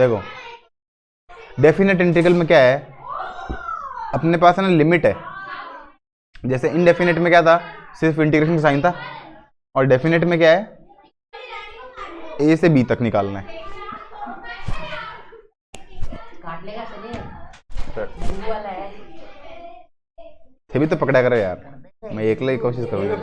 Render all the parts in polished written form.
देखो definite integral में क्या है, अपने पास है ना लिमिट है। जैसे इनडेफिनेट में क्या था, सिर्फ इंटीग्रेशन का साइन था, और डेफिनेट में क्या है, ए से बी तक निकालना है। काट लेगा थे भी तो पकड़ा करो यार, मैं अकेले ही कोशिश करूंगा।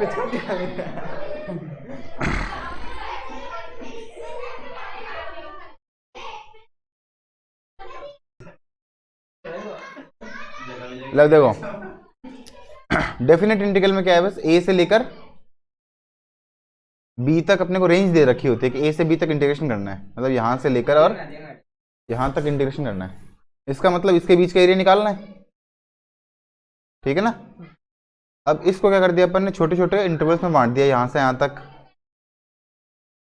लो देखो डेफिनेट इंटीग्रल में क्या है, बस ए से लेकर बी तक अपने को रेंज दे रखी होती है कि ए से बी तक इंटीग्रेशन करना है, मतलब यहां से लेकर और यहां तक इंटीग्रेशन करना है। इसका मतलब इसके बीच का एरिया निकालना है, ठीक है ना। अब इसको क्या कर दिया अपन ने, छोटे छोटे इंटरवल्स में बांट दिया, यहां से यहां तक,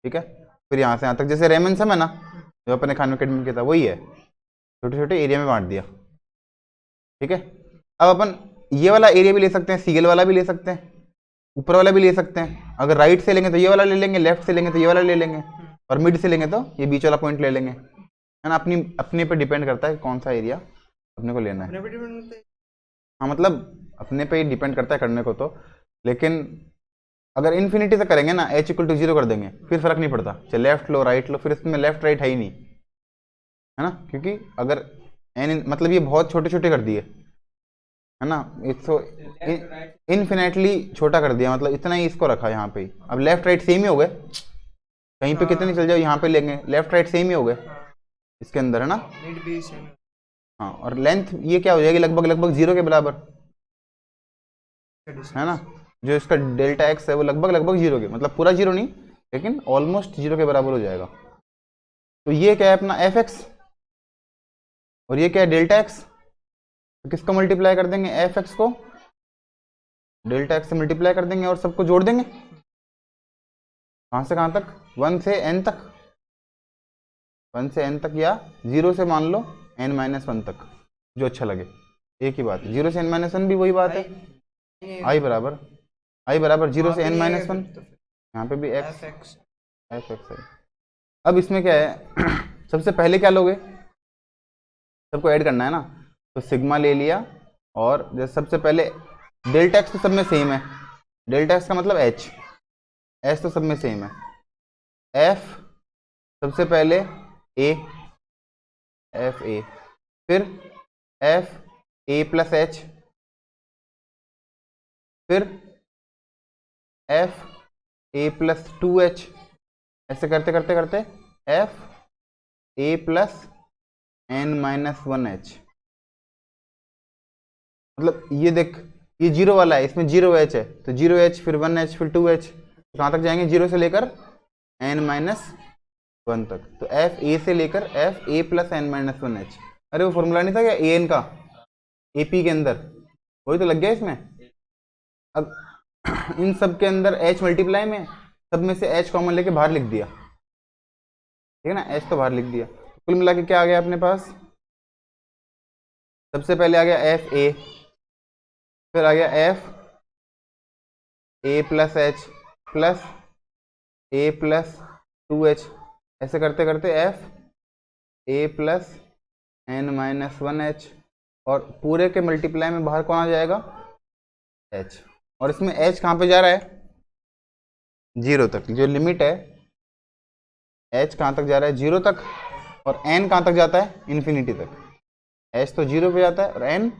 ठीक है। फिर यहां से यहां तक, जैसे रेमन सम है ना जो अपन ने खान अकेडमी किया था, वही है, छोटे छोटे एरिया में बांट दिया, ठीक है। अब अपन ये वाला एरिया भी ले सकते हैं, सीएल वाला भी ले सकते हैं, ऊपर वाला भी ले सकते हैं। अगर राइट से लेंगे तो ये वाला ले लेंगे, लेफ्ट से लेंगे तो ये वाला ले लेंगे, और मिड से लेंगे तो ये बीच वाला पॉइंट ले लेंगे, है ना। अपनी अपने पे डिपेंड करता है कौन सा एरिया अपने को लेना है। हाँ मतलब अपने पे ही डिपेंड करता है करने को तो, लेकिन अगर इन्फिनिटी से करेंगे ना, h इक्वल टू 0 कर देंगे, फिर फर्क नहीं पड़ता, चाहे लेफ्ट लो राइट लो, फिर इसमें लेफ्ट राइट है ही नहीं, है ना। क्योंकि अगर n मतलब ये बहुत छोटे छोटे कर दिए, है ना, इसको इनफिनेटली छोटा कर दिया, मतलब इतना ही इसको रखा यहाँ पे ही। अब लेफ्ट राइट सेम ही हो गए, कहीं पे कितने चल जाओ यहाँ पे लेंगे, लेफ्ट राइट सेम ही हो गए इसके अंदर, है ना। हाँ, और लेंथ ये क्या हो जाएगी, लगभग लगभग 0 के बराबर, है ना। जो इसका डेल्टा एक्स है वो लगभग लगभग 0 के, मतलब पूरा 0 नहीं, लेकिन ऑलमोस्ट 0 के बराबर हो जाएगा। तो ये क्या है अपना एफ एक्स, और ये क्या है डेल्टा एक्स। तो किसको मल्टीप्लाई कर देंगे, एफ एक्स को डेल्टा एक्स से मल्टीप्लाई कर देंगे और सबको जोड़ देंगे, कहाँ से कहाँ तक, 1 से n तक, 1 से n तक, या 0 से मान लो n-1 तक, जो अच्छा लगे, एक ही बात है। 0 से n-1 भी वही बात है, i बराबर 0 से n-1, यहाँ पे भी x f x है। अब इसमें क्या है सबसे पहले क्या लोगे, सबको ऐड करना है ना, तो सिग्मा ले लिया, और जैसे सबसे पहले डेल्टा एक्स तो सब में सेम है, डेल्टा एक्स का मतलब एच तो सब में सेम है, एफ सबसे पहले ए, एफ ए, फिर एफ ए प्लस एच, फिर एफ ए प्लस 2h, ऐसे करते करते करते एफ ए प्लस n-1h। मतलब ये देख, ये 0 वाला है, इसमें 0h है, तो 0h फिर 1h फिर 2h, कहाँ तक जाएंगे, 0 से लेकर n-1 तक। तो एफ ए से लेकर एफ ए प्लस n-1h। अरे वो फॉर्मूला नहीं था क्या ए एन का, ए पी के अंदर, वही तो लग गया इसमें। अब इन सब के अंदर h मल्टीप्लाई में, सब में से h कॉमन लेके बाहर लिख दिया, ठीक है ना, h तो बाहर लिख दिया। कुल मिला के क्या आ गया अपने पास, सबसे पहले आ गया एफ ए, फिर आ गया F A plus H plus A plus 2h, ऐसे करते करते एफ ए प्लस n-1h, और पूरे के मल्टीप्लाई में बाहर कौन आ जाएगा, h। और इसमें h कहाँ पे जा रहा है, 0 तक, जो लिमिट है h कहाँ तक जा रहा है, 0 तक, और n कहाँ तक जाता है, इन्फिनिटी तक। h तो 0 पे जाता है और n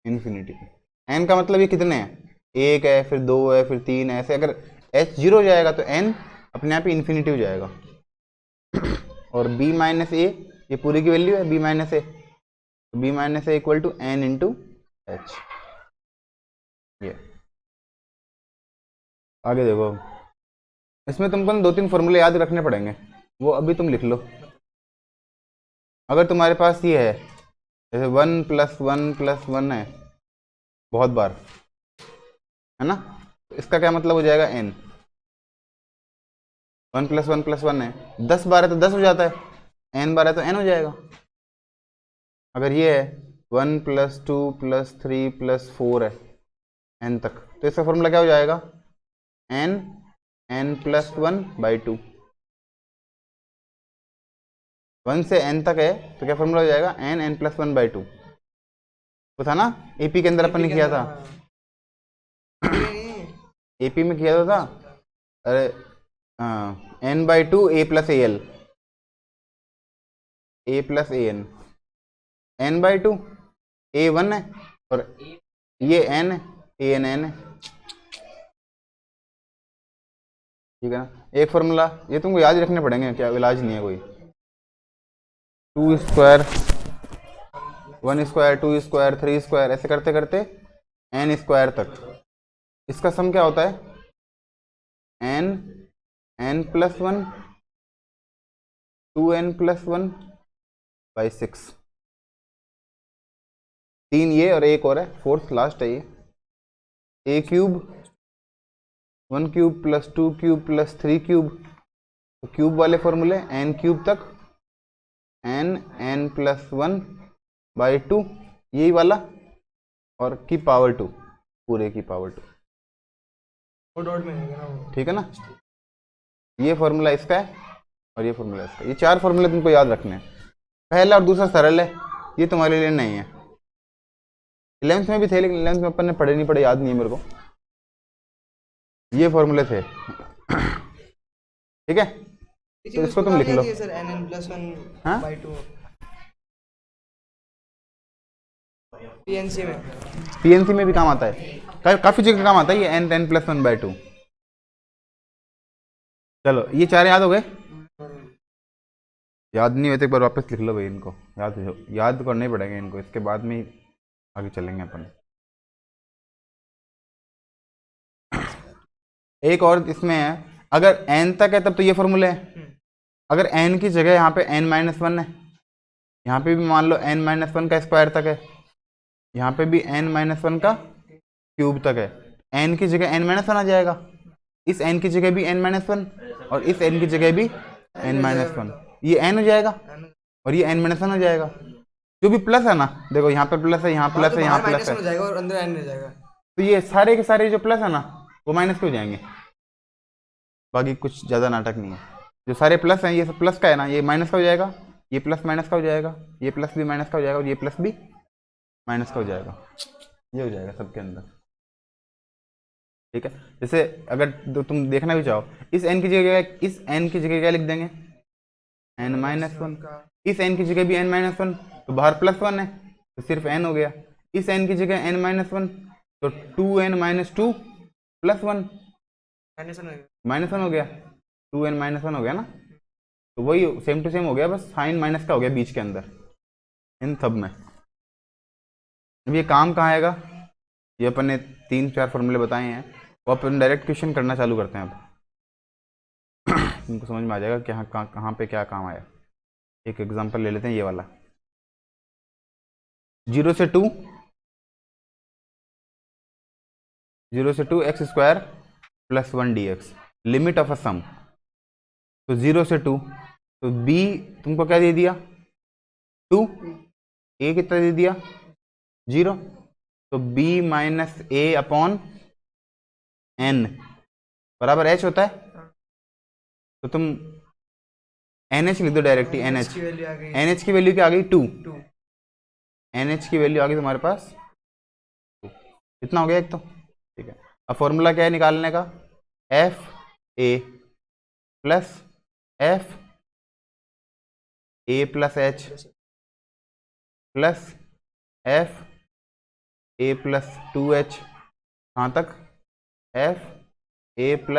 इन्फिनिटी पे। n का मतलब ये कितने हैं, 1 है, फिर 2 है, फिर 3 है, ऐसे। अगर h 0 हो जाएगा तो n अपने आप ही इन्फिनिटी हो जाएगा। और b माइनस ए, ये पूरी की वैल्यू है b माइनस ए, तो b minus A equal to n into H. ये आगे देखो, इसमें तुमको 2-3 फॉर्मूले याद रखने पड़ेंगे, वो अभी तुम लिख लो। अगर तुम्हारे पास ये है, जैसे 1 + 1 + 1 है बहुत बार, है ना, तो इसका क्या मतलब हो जाएगा n, 1 + 1 + 1 है, 10 बार है तो 10 हो जाता है, n बार है तो n हो जाएगा। अगर ये है 1 + 2 + 3 + 4 है n तक, तो इसका फॉर्मूला क्या हो जाएगा, n + 1/2, 1 से n तक है तो क्या फॉर्मूला हो जाएगा, n n प्लस 1/2 वो था ना एपी के अंदर अपन ने किया था, एपी में किया था। अरे हाँ, n/2 a plus al, a plus an, n/2 a 1 है और ये n a n n है, ठीक है ना। एक फॉर्मूला ये तुमको याद रखने पड़ेंगे, क्या इलाज नहीं है कोई। 2 स्क्वायर 1 स्क्वायर 2 स्क्वायर 3 स्क्वायर ऐसे करते करते n स्क्वायर तक, इसका सम क्या होता है, n n plus 1 2n plus 1/6, 3 ये और एक और है, फोर्थ लास्ट है ये, a cube 1 cube plus 2 cube plus 3 cube, तो क्यूब वाले फॉर्मूले n क्यूब तक n n प्लस 1/2 यही वाला, और की पावर 2 पूरे की पावर 2, डॉट में है ना, ठीक है ना। ये फॉर्मूला इसका है और ये फॉर्मूला इसका, ये 4 फॉर्मूले तुमको याद रखने हैं। पहला और दूसरा सरल है, ये तुम्हारे लिए नहीं है। 11th में भी थे लेकिन 11th में अपन ने पढ़े नहीं पढ़े, याद नहीं है मेरे को, ये फॉर्मूले थे ठीक है, तो इसको तुम लिख लो सर n प्लस 1/2 पीएनसी में भी काम आता है, काफी जगह काम आता है ये n प्लस 1/2। चलो ये 4 याद हो गए, याद नहीं हुए तो एक बार वापस लिख लो भाई इनको, याद करने पड़ेंगे इनको, इसके बाद में आगे चलेंगे अपन। एक और इसमें है, अगर n तक है तब तो ये फॉर्मूले है, अगर n की जगह यहाँ पे n-1 है, यहाँ पे भी मान लो n-1 का स्क्वायर तक है, यहाँ पे भी n-1 का क्यूब तक है, n की जगह n-1 आ जाएगा, इस n की जगह भी n-1 और इस n की जगह भी n-1, ये n हो जाएगा और ये n-1 हो जाएगा। जो भी प्लस है ना, देखो यहाँ पे प्लस है, यहाँ प्लस है, यहाँ प्लस है और अंदर n हो जाएगा, तो ये सारे के सारे जो प्लस है ना वो माइनस के हो जाएंगे, बाकी कुछ ज़्यादा नाटक नहीं है। जो सारे प्लस हैं ये सब प्लस का है ना, ये माइनस का हो जाएगा, ये प्लस माइनस का हो जाएगा, ये प्लस भी माइनस का हो जाएगा और ये प्लस भी माइनस का हो जाएगा, ये हो जाएगा सबके अंदर, ठीक है। जैसे अगर तुम देखना भी चाहो, इस n की जगह क्या लिख देंगे, n-1, इस n की जगह भी n-1, तो बाहर +1 है तो सिर्फ n हो गया, इस n की जगह n-1 तो 2n-2 + 1 -1 हो गया, 2n-1 हो गया ना, तो वही सेम टू सेम हो गया, बस साइन माइनस का हो गया बीच के अंदर इन सब में। अब ये काम कहाँ आएगा, ये अपन ने 3-4 फॉर्मूले बताए हैं, वो अपन डायरेक्ट क्वेश्चन करना चालू करते हैं। अब तुमको समझ में आ जाएगा कि कहाँ पे क्या काम आया। एक एग्जांपल ले लेते हैं, ये वाला 0 से 2 x square + 1 dx, limit of a sum, तो 0 से 2, तो b तुमको क्या दे दिया 2, a कितना दे दिया 0, तो b - a/n बराबर h होता है, तो तुम NH लिख दो डायरेक्टली, NH की वैल्यू क्या आ गई 2, NH की वैल्यू आ गई तुम्हारे पास 2, इतना हो गया एक तो, ठीक है। अब फॉर्मूला क्या है निकालने का, FA + FA + H + FA + 2H, कहाँ तक FA +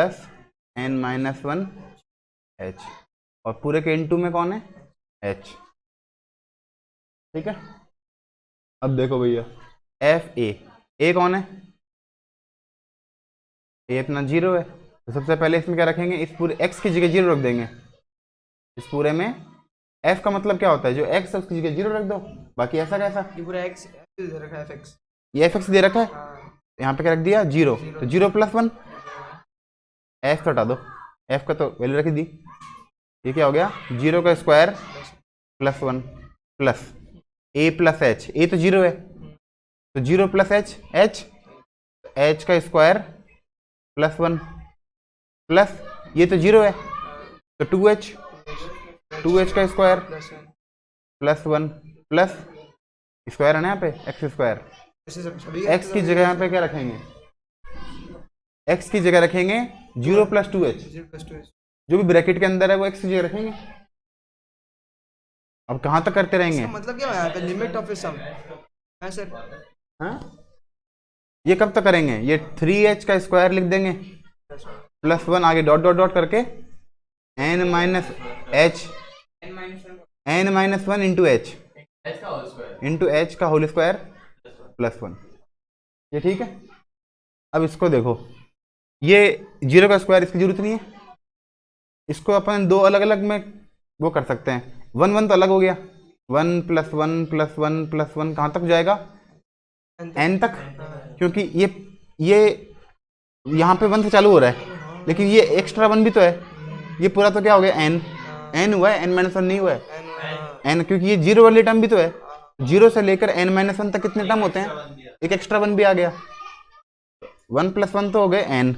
n-1H, और पूरे के इनटू में कौन है H, ठीक है। अब देखो भैया FA, A कौन है, A अपना 0 है, तो सबसे पहले इसमें क्या रखेंगे, इस पूरे x की जगह 0 रख देंगे, इस पूरे में f का मतलब क्या होता है, जो x है उसकी जगह 0 रख दो, बाकी ऐसा कैसा, ये पूरा x दे रखा है, fx, ये fx दे रखा है, यहाँ पे क्या रख दिया 0, तो 0 + 1, f तो हटा दो, f का तो वैल्यू रख दी, ये क्या हो गया 0 का square + 1 plus a + h, a तो 0 है तो 0 + h, h का स्क्वायर + 1 प्लस ये तो 0 है तो 2h का स्क्वायर प्लस 1 प्लस स्क्वायर है ना यहाँ पे एक्स स्क्वायर, ऐसे सभी एक्स की जगह यहाँ पे क्या रखेंगे, एक्स की जगह रखेंगे 0 + 2h, 0 + 2 जो भी ब्रैकेट के अंदर है वो एक्स की जगह रखेंगे। अब कहाँ तक करते रहेंगे, इसका मतलब क्या है यहाँ पे लिमिट ऑफ सम है सर? हाँ ये कब तक करेंगे, ये 3h का स्क्वायर लिख देंगे प्लस 1 आगे डॉट डॉट डॉट करके n - h n - 1 into h का होल स्क्वायर प्लस 1, ये ठीक है। अब इसको देखो, ये 0 का स्क्वायर इसकी जरूरत नहीं है, इसको अपन दो अलग अलग में वो कर सकते हैं, 1 1 तो अलग हो गया, 1 + 1 + 1 + 1 कहाँ तक जाएगा n तक, क्योंकि ये यहाँ पे 1 से चालू हो रहा है, लेकिन ये एक्स्ट्रा 1 भी तो है, ये पूरा तो क्या हो गया n हुआ है, n - 1 नहीं हुआ है n, क्योंकि ये 0 वाली टर्म भी तो है, 0 से लेकर n - 1 तक कितने टर्म होते हैं, एक एक्स्ट्रा 1 भी आ गया, 1 + 1 तो हो गए n।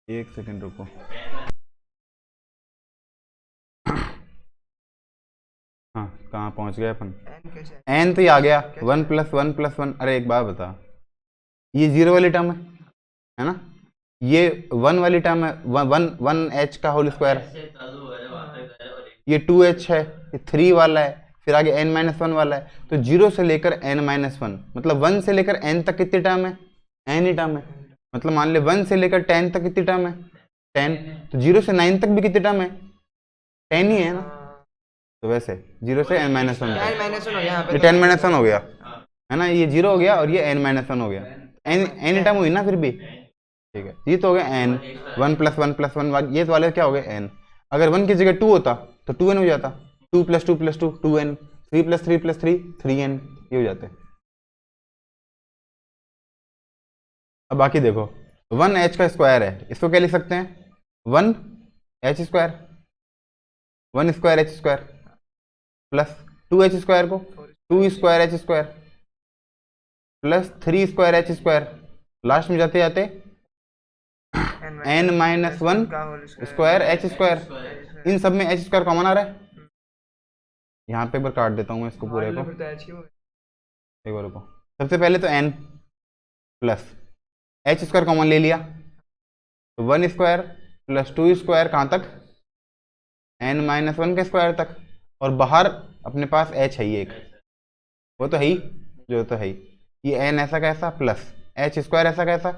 एक सेकंड रुको, हाँ कहाँ पहुंच गए अपन, n कैसे n तो ये आ गया 1 + 1 + 1, अरे एक बात बता, ये 0 वाली टर्म है ना, ये 1 वाली टर्म है, 1h का होल स्क्वायर, ये 2h है, ये 3 वाला है, फिर आगे n - 1 वाला है, तो 0 से लेकर n - 1 मतलब 1 से लेकर n तक कितनी टर्म है, n ही टर्म है, मतलब मान ले 1 से लेकर 10 तक कितनी टर्म है 10, तो 0 से 9 तक भी कितनी टर्म है 10 ही है ना, तो वैसे 0 से n - 1 n - 1 हो गया यहाँ पे ये 10 - 1 हो गया है ना, ये 0 हो गया और ये n - 1 हो गया, n टर्म हुई ना फिर भी, ठीक है, ये तो हो गया n, 1 + 1 + 1, ये वाले क्या हो गए n, अगर 1 की जगह 2 होता तो 2n हो जाता, 2 + 2 + 2 2n, 3 + 3 + 3 3n, ये हो जाते। अब बाकी देखो 1h का स्क्वायर है, इसको क्या लिख सकते हैं 1h square, 1 square h square plus 2h square को 2 square h square plus 3 square h square, last में जाते जाते n - 1 स्क्वायर h स्क्वायर, इन सब में h स्क्वायर कॉमन आ रहा है, यहाँ पे एक बार काट देता हूँ मैं इसको पूरे को, एक बार रुको, सबसे पहले तो n plus h square common ले लिया, तो 1 स्क्वायर प्लस 2 स्क्वायर कहाँ तक n - 1 के स्क्वायर तक, और बाहर अपने पास h है ही एक, वो तो है ही, जो तो है ही, ये n ऐसा कैसा प्लस h स्क्वायर ऐसा कैसा,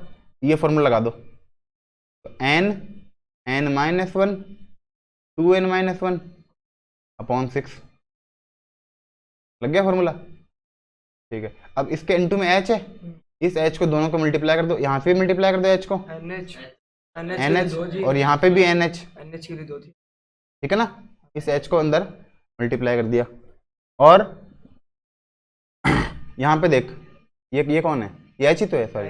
ये फॉर्मूला लगा दो, तो n - 1 2n - 1 अपॉन 6, लग गया फॉर्मूला, ठीक है। अब इसके इनटू में h है, इस h को दोनों को मल्टीप्लाई कर दो, यहाँ पे मल्टीप्लाई कर दो h को NH और यहाँ पे भी NH NH के लिए 2 थी, ठीक है ना, इस h को अंदर मल्टीप्लाई कर दिया, और यहाँ पे देख ये कौन है, ये h ही तो है, सॉरी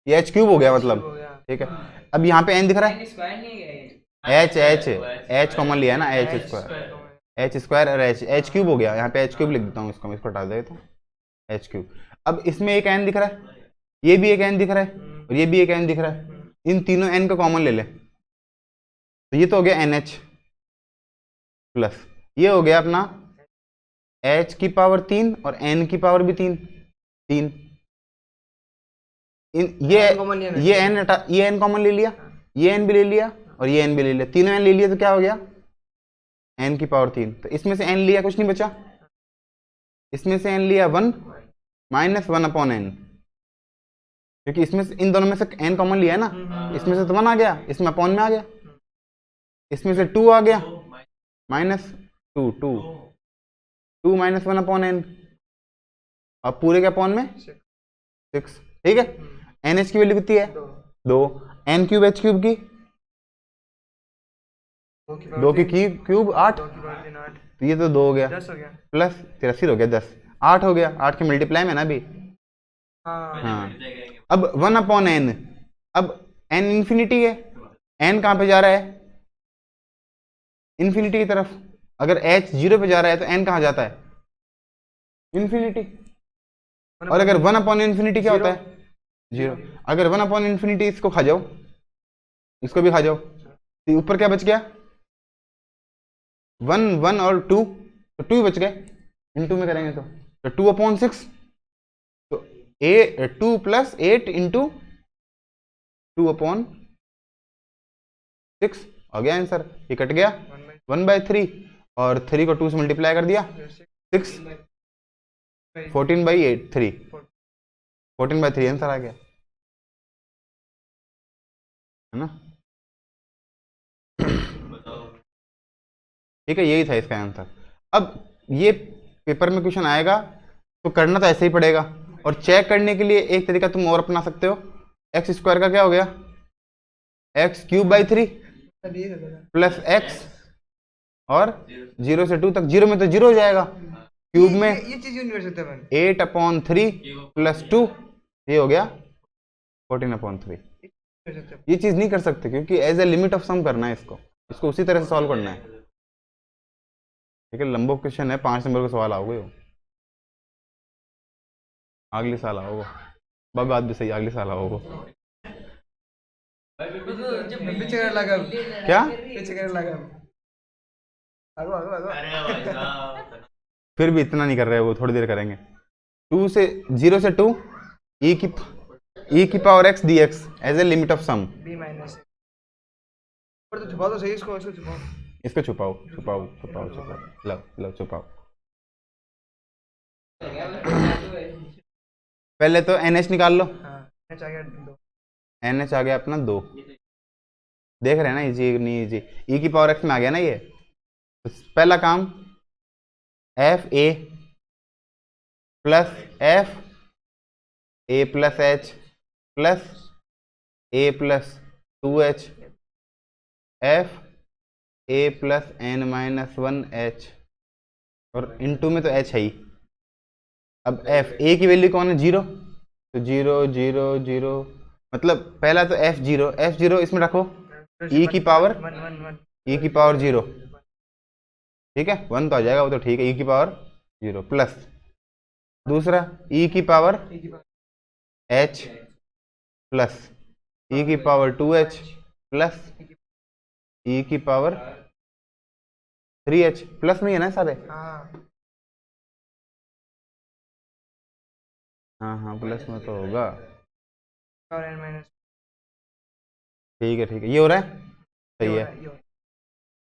ये h क्यूब हो गया मतलब, ठीक है। अब यहाँ पे n दिख रहा है, h कॉमन लिया है ना, h स्क्वायर और h क्यूब हो गया, यहाँ पे h क्यूब लिख देता हूँ, इसको मैं इसको हटा देता हूँ h क्यूब। अब इसमें एक n दिख रहा है, ये भी एक n दिख रहा है और ये भी एक n दिख रहा है, इन तीनों n को कॉमन ले ले, तो ये तो हो गया NH प्लस ये हो गया अपना h की पावर 3 और n की पावर भी 3 3, ये n कॉमन ले लिया, ये n भी ले लिया और ये n भी ले लिया, तीनों n ले लिया, तो क्या हो गया n की पावर 3, तो इसमें से n लिया कुछ नहीं बचा, इसमें से n लिया 1 - 1 अपॉन n, क्योंकि इसमें से इन दोनों में से n कॉमन लिया है ना, इसमें से तो 1 आ गया, इसमें अपॉन में आ गया, इसमें से 2 आ गया -2 2 -1 अपॉन n, अब पूरे के अपॉन में 6, ठीक है। NH की वैल्यू कितनी है 2, n क्यूब h क्यूब की 2 की क्यूब 8, तो ये तो 2 हो गया प्लस 83 हो गया 10, 8 हो गया, 8 के मल्टीप्लाई में ना अभी, हाँ। अब 1 अपॉन n, अब n इंफिनिटी है, n कहाँ पे जा रहा है इंफिनिटी की तरफ, अगर h 0 पे जा रहा है तो n कहाँ जाता है इंफिनिटी, और अगर 1 अपॉन इंफिनिटी क्या होता है 0, अगर 1 अपॉन इंफिनिटी इसको खा जाओ इसको भी खा जाओ। तो ऊपर क्या बच गया, 1 1 और 2, तो 2 बच गए, इन 2 में करेंगे तो 2/6, तो 2 + 8 × 2/6 हो गया आंसर। ये कट गया 1/3 और 3 को 2 से मल्टीप्लाई कर दिया 6, 14/3 14/3 आंसर आ गया, है ना। ठीक है, यही था इसका आंसर। अब ये पेपर में क्वेश्चन आएगा तो करना तो ऐसे ही पड़ेगा, और चेक करने के लिए एक तरीका तुम और अपना सकते हो। x² का क्या हो गया, x³/3 प्लस x, और 0 से 2 तक, 0 में तो 0 हो जाएगा, क्यूब में ये चीज यूनिवर्स होता है 8/3 प्लस 2, ये हो गया 14/3। ये चीज नहीं कर सकते क्योंकि एज ए लिमिट ऑफ सम करना है इसको उसी तरह से सॉल्व करना है। ठीक है, लंबो क्वेश्चन है, 5 नंबर का सवाल आओगे वो, अगले साल आओगे, बात भी सही, अगले साल आओगे। पीछे कर लगा क्या पीछे कर लगा आगो आगो आगो फिर भी इतना नहीं कर रहे, वो थोड़ी देर करेंगे। 0 से 2 e⁻x dx as a limit of sum. b minus पर तो छुपा दो सही, इसको छुपाओ, इसको छुपाओ, लो छुपाओ। पहले तो NH निकाल लो। हाँ h आ गया 2, NH आ गया अपना 2, देख रहे हैं ना, इजी नहीं इजी, e⁻x में आ गया ना ये। तो पहला काम FA plus FA plus H plus A plus 2H FA plus n-1H, और इन 2 में तो H है ही। अब FA की वैल्यू कौन है, 0, तो 0 0 0, मतलब पहला तो F0 इसमें रखो, e⁻0, ठीक है, 1 तो आ जाएगा वो तो, ठीक है, e⁻0 प्लस दूसरा e⁻h plus e⁻2h plus e⁻3h, plus में ही है ना सारे, हाँ प्लस में तो होगा, और n माइनस, ठीक है, ये हो रहा है, सही है।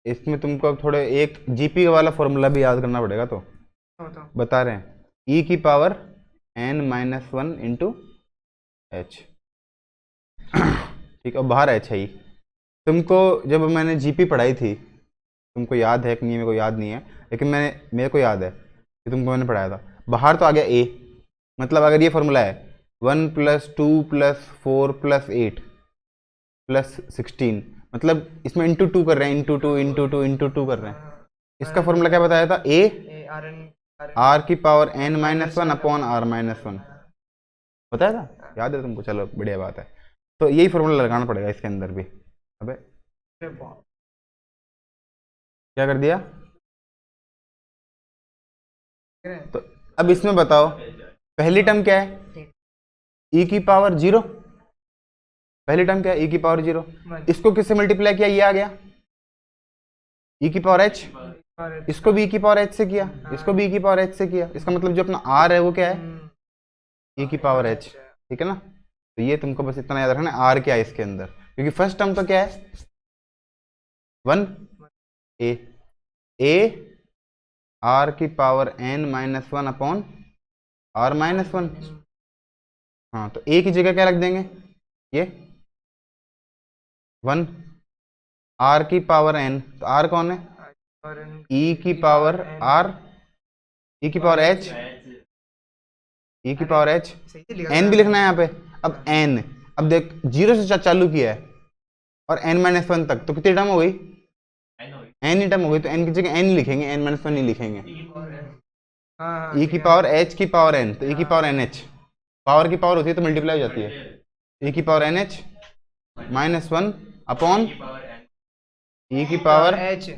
इसमें तुमको अब थोड़े एक जीपी वाला फॉर्मूला भी याद करना पड़ेगा, तो बता रहे हैं, e⁻n-1 × h, ठीक है, बाहर h है ही। तुमको जब मैंने जीपी पढ़ाई थी, तुमको याद है कि नहीं, मेरे को याद नहीं है, लेकिन मेरे को याद है कि तुमको मैंने पढ़ाया था, बाहर तो आ गया a, मतलब अगर ये फॉर्मूला है 1 + 2 + 4 + 8 + 16, मतलब इसमें इंटू 2 कर रहे हैं, इंटू 2 कर रहे हैं। इसका फॉर्मूला क्या बताया था, a r⁻n-1 अपॉन r-1 बताया था, याद है तुमको, चलो बढ़िया बात है। तो यही फॉर्मूला लगाना पड़ेगा इसके अंदर भी। अबे क्या कर दिया, तो अब इसमें बताओ पहली टर्म क्या है, e⁻0, पहली टर्म क्या है, e⁻0, इसको किससे मल्टीप्लाई किया, ये आ गया e⁻h, इसको भी e⁻h से किया, इसको भी e⁻h से किया, इसका मतलब जो अपना r है वो क्या है, e⁻h, ठीक है ना। तो ये तुमको बस इतना याद रखना है r क्या है इसके अंदर, क्योंकि फर्स्ट टर्म तो क्या है 1 a r⁻n-1 अपॉन r-1, हाँ, तो a की जगह क्या रख देंगे, ये 1 r⁻n, तो r कौन है, e⁻r e⁻h n भी लिखना है यहाँ पे। अब n, अब देख 0 से चालू किया है और n-1 तक, तो कितनी टर्म हो गई, n ही टर्म हो गई, तो n की जगह n लिखेंगे, n-1 नहीं लिखेंगे, e⁻h⁻n, तो e⁻nh, पावर की पावर होती है तो मल्टीप्लाई हो जाती है, e⁻nh -1 अपॉन e⁻h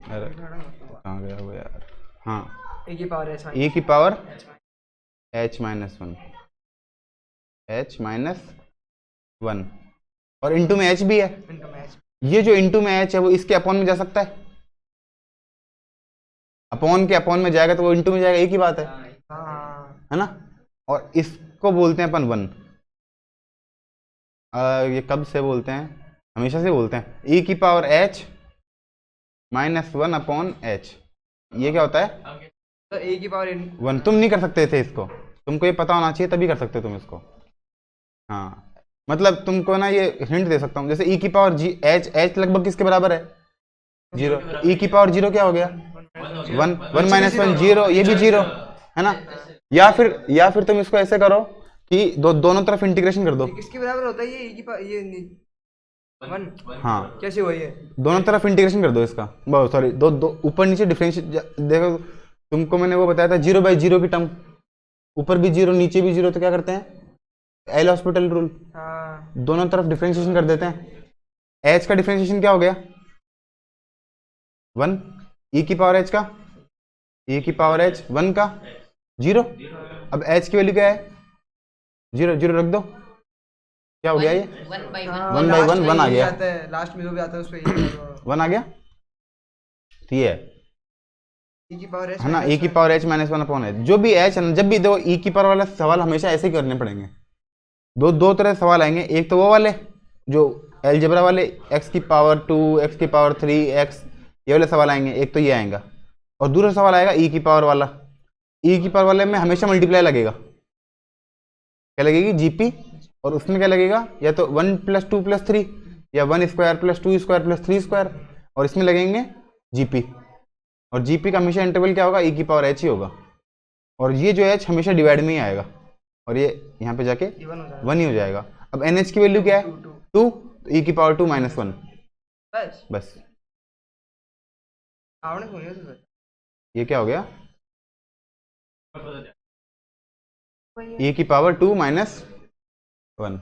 अरे कहाँ गया वो यार, हाँ ए की पावर एच e की power h minus one, h minus one, और इंटू में h भी है। इनटू में एच। ये जो इंटू में h है वो इसके अपॉन में जा सकता है, अपॉन के अपॉन में जाएगा तो वो इंटू में जाएगा, एक ही बात हाँ है ना। और इसको बोलते हैं अपन वन। ये कब से बोलते हैं, हमेशा से बोलते हैं, e की power h minus one upon h। ये क्या होता है, तो ए की पावर वन। तुम नहीं कर सकते थे इसको, तुमको ये पता होना चाहिए तभी कर सकते हो तुम इसको। हाँ मतलब तुमको ना ये हिंट दे सकता हूँ, जैसे e की पावर जी h लगभग किसके बराबर है, जीरो। e की पावर जीरो क्या हो गया, one, one minus one zero, ये भी जीरो है ना। या फिर तुम इसको ऐसे करो कि दोनों तरफ इंटीग्रेशन कर दो। किसके बराबर होता है ये ए की पावर ये वन? हाँ कैसे हुआ ये? दोनों तरफ इंटीग्रेशन कर दो इसका, सॉरी दो ऊपर नीचे डिफरेंशिएट। देखो तुमको मैंने वो बताया था जीरो बाई जीरो की टर्म, ऊपर भी जीरो नीचे भी जीरो, तो क्या करते हैं, एल हॉस्पिटल रूल, हाँ दोनों तरफ डिफरेंशिएशन कर देते हैं। एच का डिफरेंशिएशन क्या हो गया, वन, ई की पावर एच का, ई की पावर एच वन का जीरो। अब एच की वैल्यू क्या है, जीरो, जीरो रख दो, क्या हो गया ये, वन बाई हाँ, वन बाई लास्ट वन, में वन आ ये गया। आता है, लास्ट में जो भी आता है उस पे वन आ गया, तो ये है ए की पावर एच है ना, e की power h minus one upon H. जो भी h है ना, जब भी देखो e की पावर वाला सवाल हमेशा ऐसे ही करने पड़ेंगे। दो तरह से सवाल आएंगे, एक तो वो वाले जो एलजेब्रा वाले, x की पावर 2, x की पावर 3, x, ये वाले सवाल आएंगे, एक तो ये आएगा। और दूसरा सवाल आएगा e की पावर वाला। e की पावर वाले में हमेशा मल्टीप्लाई लगेगा, क्या लगेगी, जीपी, और उसमें क्या लगेगा, या तो 1 + 2 + 3, या 1 स्क्वायर + 2 स्क्वायर + 3 स्क्वायर, और इसमें लगेंगे जीपी। और जीपी का हमेशा इंटरवल क्या होगा, ई की पावर एच ही होगा, और ये जो एच हमेशा डिवाइड में ही आएगा, और ये यहाँ पे जाके वन हो जाएगा। वन ही हो जाएगा। अब एन एच की वैल्यू क्या है, टू, तो ई की पावर 2 माइनस वन, बस बस। आपने सुनी है तो ये क्या हो गया, ई की पावर 2 माइनस वन।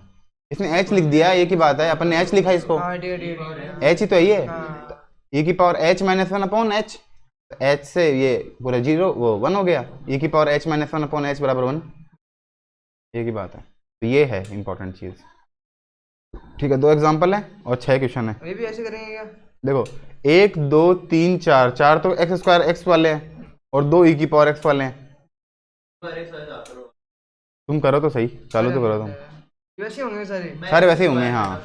इसने एच लिख दिया, ये की बात है, अपन ने एच लिखा इसको, हाँ ठीक है ठीक है ठीक है। एच ही तो है ये, हाँ ई की power H minus one upon H, H से ये पूरा जीरो, वो वन हो गया, ई की power H minus one upon H बराबर वन, ये की बात है। तो ये है इंपॉर्टेंट चीज, ठीक है। 2 एग्जांपल है और 6 क्वेश्चन है। ये भी ऐसे करेंगे क्या? देखो 1 2 3 4, 4 तो एक्स स्क्वायर एक्स वाले हैं, और 2 ई की पावर एक्स वाले हैं। तुम करो तो सही, चालू तो करो तुम, वैसे होंगे सारे। सारे वैसे ही होंगे हाँ।